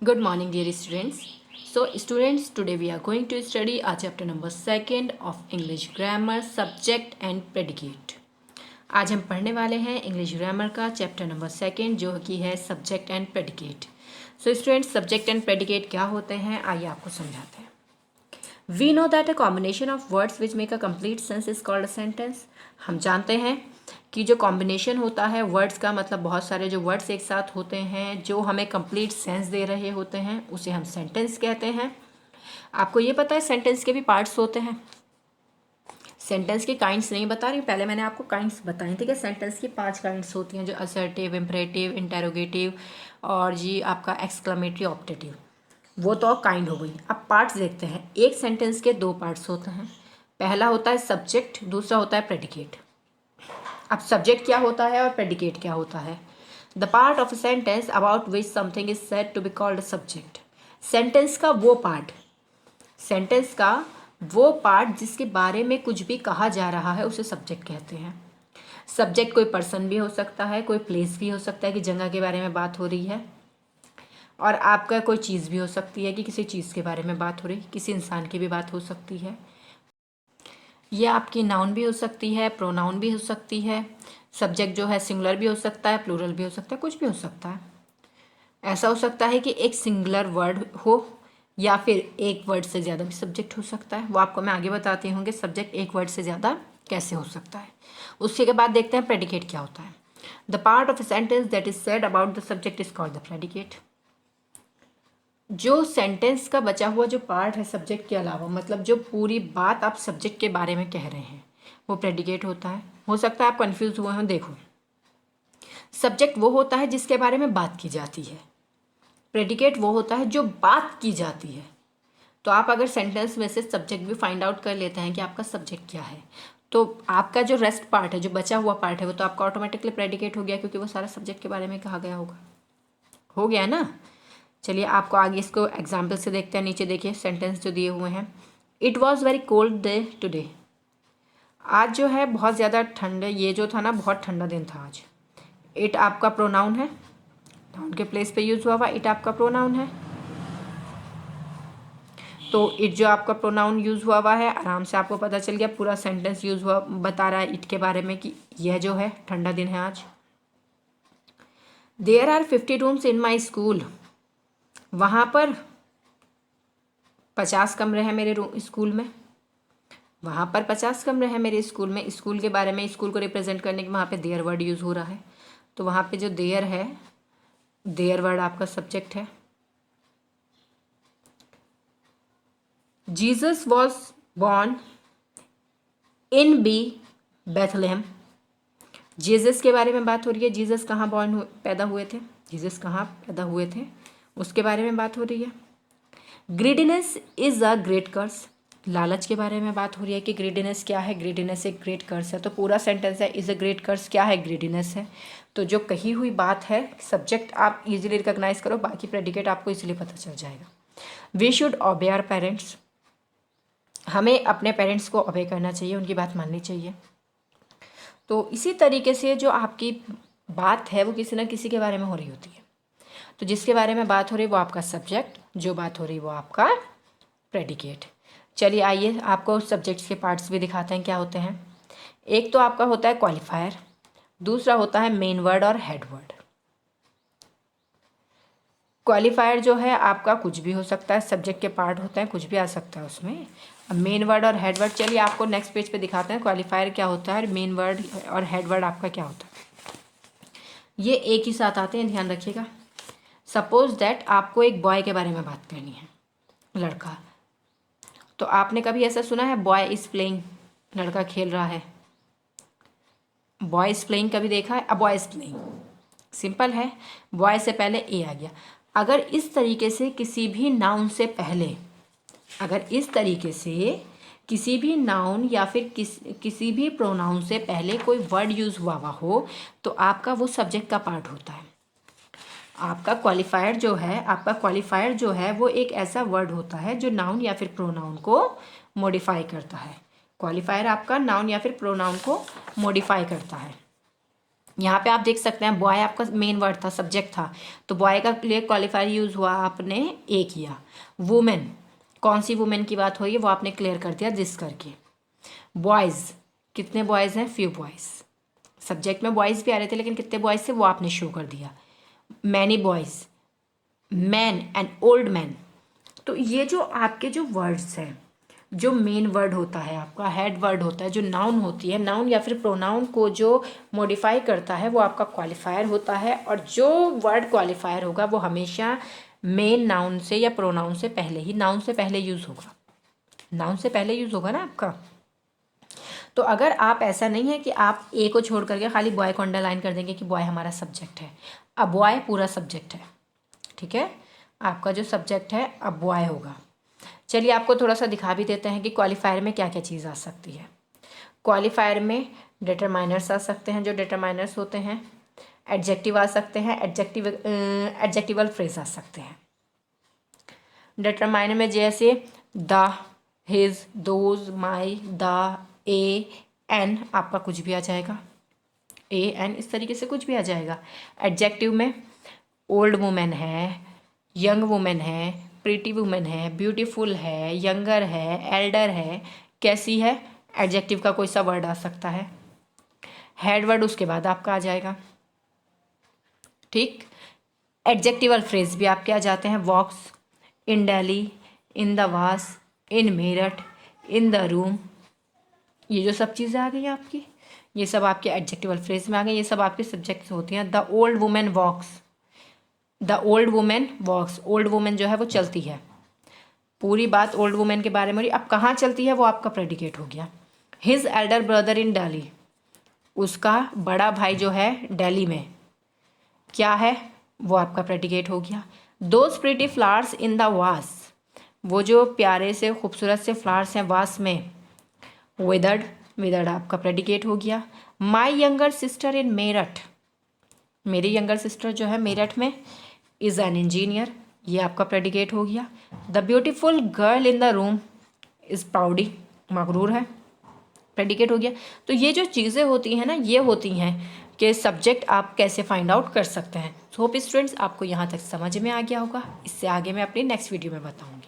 Good morning, dear students. So, students, today we are going to study our chapter number 2 of English grammar, subject and predicate. आज हम पढ़ने वाले हैं English grammar का chapter number 2 जो कि है subject and predicate. So students, subject and predicate क्या होते हैं, आइए आपको समझाते हैं. We know that a combination of words which make a complete sense is called a sentence. हम जानते हैं कि जो कॉम्बिनेशन होता है वर्ड्स का, मतलब बहुत सारे जो वर्ड्स एक साथ होते हैं जो हमें कंप्लीट सेंस दे रहे होते हैं, उसे हम सेंटेंस कहते हैं. आपको ये पता है सेंटेंस के भी पार्ट्स होते हैं. सेंटेंस की काइंड्स नहीं बता रही हूँ, पहले मैंने आपको काइंड्स बताई थी कि सेंटेंस की 5 काइंड्स होती हैं, जो असर्टिव, इम्परेटिव, इंटेरोगेटिव और जी आपका एक्सक्लेमेटरी, ऑप्टेटिव. वो तो काइंड हो गई. अब पार्ट्स देखते हैं. एक सेंटेंस के 2 पार्ट्स होते हैं. पहला होता है सब्जेक्ट, दूसरा होता है प्रेडिकेट. अब सब्जेक्ट क्या होता है और प्रेडिकेट क्या होता है. The part of a sentence about which something is said to be called a subject. Sentence का वो पार्ट, सेंटेंस का वो पार्ट जिसके बारे में कुछ भी कहा जा रहा है उसे सब्जेक्ट कहते हैं. सब्जेक्ट कोई पर्सन भी हो सकता है, कोई प्लेस भी हो सकता है कि जगह के बारे में बात हो रही है, और आपका कोई चीज़ भी हो सकती है कि किसी चीज़ के बारे में बात हो रही, किसी इंसान की भी बात हो सकती है. ये आपकी नाउन भी हो सकती है, प्रोनाउन भी हो सकती है. सब्जेक्ट जो है सिंगुलर भी हो सकता है, प्लूरल भी हो सकता है, कुछ भी हो सकता है. ऐसा हो सकता है कि एक सिंगुलर वर्ड हो या फिर एक वर्ड से ज़्यादा भी सब्जेक्ट हो सकता है. वो आपको मैं आगे बताती हूँ कि सब्जेक्ट एक वर्ड से ज़्यादा कैसे हो सकता है. उसके बाद देखते हैं प्रेडिकेट क्या होता है. The part of a sentence that is said about the subject is called the predicate. जो सेंटेंस का बचा हुआ जो पार्ट है सब्जेक्ट के अलावा, मतलब जो पूरी बात आप सब्जेक्ट के बारे में कह रहे हैं, वो प्रेडिकेट होता है. हो सकता है आप कंफ्यूज हुए हों. देखो, सब्जेक्ट वो होता है जिसके बारे में बात की जाती है, प्रेडिकेट वो होता है जो बात की जाती है. तो आप अगर सेंटेंस में से सब्जेक्ट भी फाइंड आउट कर लेते हैं कि आपका सब्जेक्ट क्या है, तो आपका जो रेस्ट पार्ट है, जो बचा हुआ पार्ट है, वो तो आपका ऑटोमेटिकली प्रेडिकेट हो गया, क्योंकि वो सारा सब्जेक्ट के बारे में कहा गया होगा. हो गया ना. चलिए आपको आगे इसको एग्जाम्पल से देखते हैं. नीचे देखिए सेंटेंस जो दिए हुए हैं. It was very cold day today. आज जो है बहुत ज़्यादा ठंड, ये जो था ना बहुत ठंडा दिन था आज. इट आपका प्रोनाउन है, नाउन के प्लेस पे यूज़ हुआ हुआ इट आपका प्रोनाउन है. तो इट जो आपका प्रोनाउन यूज़ हुआ हुआ है, आराम से आपको पता चल गया. पूरा सेंटेंस यूज़ हुआ बता रहा है इट के बारे में कि यह जो है ठंडा दिन है आज. There are 50 rooms in my school. वहाँ पर 50 कमरे हैं मेरे स्कूल में. वहाँ पर 50 कमरे हैं मेरे स्कूल में. स्कूल के बारे में, स्कूल को रिप्रेजेंट करने के वहाँ पे देयर वर्ड यूज़ हो रहा है. तो वहाँ पे जो देयर है, देयर वर्ड आपका सब्जेक्ट है. Jesus was born in B Bethlehem. Jesus के बारे में बात हो रही है. जीसस कहाँ पैदा हुए थे, जीसस कहाँ पैदा हुए थे, उसके बारे में बात हो रही है. ग्रीडीनेस इज़ अ ग्रेट कर्स. लालच के बारे में बात हो रही है कि ग्रीडीनेस क्या है. ग्रीडीनेस एक ग्रेट कर्स है. तो पूरा सेंटेंस है इज़ अ ग्रेट कर्स, क्या है, ग्रीडीनेस है. तो जो कही हुई बात है, सब्जेक्ट आप इजीली रिकॉग्नाइज करो, बाकी प्रेडिकेट आपको इजीली पता चल जाएगा. We should obey our parents. हमें अपने पेरेंट्स को ओबे करना चाहिए, उनकी बात माननी चाहिए. तो इसी तरीके से जो आपकी बात है वो किसी न किसी के बारे में हो रही होती है. तो जिसके बारे में बात हो रही है वो आपका सब्जेक्ट, जो बात हो रही है वो आपका प्रेडिकेट. चलिए आइए आपको सब्जेक्ट्स के पार्ट्स भी दिखाते हैं क्या होते हैं. एक तो आपका होता है क्वालिफायर, दूसरा होता है मेन वर्ड और हेड वर्ड. क्वालिफायर जो है आपका कुछ भी हो सकता है, सब्जेक्ट के पार्ट होते हैं, कुछ भी आ सकता है उसमें. अब मेन वर्ड और हेड वर्ड, चलिए आपको नेक्स्ट पेज पे दिखाते हैं क्वालिफायर क्या होता है और मेन वर्ड और हेड वर्ड आपका क्या होता है. ये एक ही साथ आते हैं, ध्यान रखिएगा. सपोज दैट आपको एक बॉय के बारे में बात करनी है, लड़का. तो आपने कभी ऐसा सुना है बॉय इज़ प्लेइंग, लड़का खेल रहा है. बॉय इज़ प्लेइंग कभी देखा है. A boy is playing simple है, बॉय से पहले ए आ गया. अगर इस तरीके से किसी भी नाउन से पहले, अगर इस तरीके से किसी भी नाउन या फिर किसी भी प्रोनाउन से पहले कोई वर्ड यूज़ हुआ हुआ हो, तो आपका वो सब्जेक्ट का पार्ट होता है. आपका क्वालिफायर जो है वो एक ऐसा वर्ड होता है जो नाउन या फिर प्रोनाउन को मॉडिफाई करता है. क्वालिफायर आपका नाउन या फिर प्रोनाउन को मॉडिफाई करता है. यहाँ पे आप देख सकते हैं बॉय आपका मेन वर्ड था, सब्जेक्ट था, तो बॉय का लिए क्वालिफायर यूज़ हुआ, आपने ए किया। वुमेन, कौन सी वुमेन की बात हो रही है वो आपने क्लियर कर दिया दिस करके। बॉयज़, कितने बॉयज़ हैं, फ्यू बॉयज़। सब्जेक्ट में बॉयज़ भी आ रहे थे लेकिन कितने बॉयज़ थे वो आपने शो कर दिया। Many boys, man and old man. तो ये जो आपके जो वर्ड्स हैं, जो मेन वर्ड होता है आपका, हेड वर्ड होता है, जो नाउन होती है, नाउन या फिर प्रोनाउन को जो मॉडिफाई करता है वो आपका क्वालिफायर होता है। और जो वर्ड क्वालिफायर होगा वो हमेशा मेन नाउन से या प्रोनाउन से पहले ही, नाउन से पहले यूज़ होगा, नाउन से पहले यूज़ होगा ना आपका। तो अगर आप, ऐसा नहीं है कि आप ए को छोड़ करके खाली बॉय को अंडरलाइन कर देंगे कि बॉय हमारा सब्जेक्ट है। अब बॉय पूरा सब्जेक्ट है, ठीक है, आपका जो सब्जेक्ट है अब बॉय होगा। चलिए आपको थोड़ा सा दिखा भी देते हैं कि क्वालिफायर में क्या क्या चीज़ आ सकती है। क्वालिफायर में डिटरमाइनर्स आ सकते हैं, जो डिटरमाइनर्स होते हैं, एडजेक्टिव आ सकते हैं, एडजेक्टिवल फ्रेज आ सकते हैं। डिटरमाइनर में जैसे the, his, those, my, the, a, an, आपका कुछ भी आ जाएगा, ए, एन, इस तरीके से कुछ भी आ जाएगा। एडजेक्टिव में ओल्ड वुमेन है, यंग वुमेन है, प्रीटी वुमेन है, ब्यूटीफुल है, यंगर है, एल्डर है, कैसी है, एडजेक्टिव का कोई सा वर्ड आ सकता है। हेड वर्ड उसके बाद आपका आ जाएगा, ठीक। एडजेक्टिवल फ्रेज भी आपके आ जाते हैं, वॉक्स, इन दिल्ली, इन द वास, इन मेरठ, इन द रूम। ये जो सब चीज़ें आ गई आपकी, ये सब आपके एडजेक्टिवल फ्रेज में आ गई, ये सब आपके सब्जेक्ट्स होती हैं। The old women walks, the old women walks, old women जो है वो चलती है, पूरी बात ओल्ड वुमेन के बारे में हो रही। अब कहाँ चलती है वो आपका प्रेडिकेट हो गया। His Elder brother in Delhi, उसका बड़ा भाई जो है दिल्ली में, क्या है वो आपका प्रेडिकेट हो गया। Those pretty flowers in the वास, वो जो प्यारे से खूबसूरत से फ्लावर्स हैं वास में, विदर्ड, विदर्ड आपका प्रेडिकेट हो गया। My younger sister in Meerut, मेरी यंगर सिस्टर जो है मेरठ में, इज़ एन इंजीनियर, ये आपका प्रेडिकेट हो गया। The beautiful girl in the room is proudy, मगरूर है, प्रेडिकेट हो गया। तो ये जो चीज़ें होती हैं ना, ये होती हैं कि सब्जेक्ट आप कैसे फाइंड आउट कर सकते हैं। होप स्टूडेंट्स आपको यहाँ तक समझ में आ गया होगा। इससे आगे मैं अपनी नेक्स्ट वीडियो में बताऊँगी।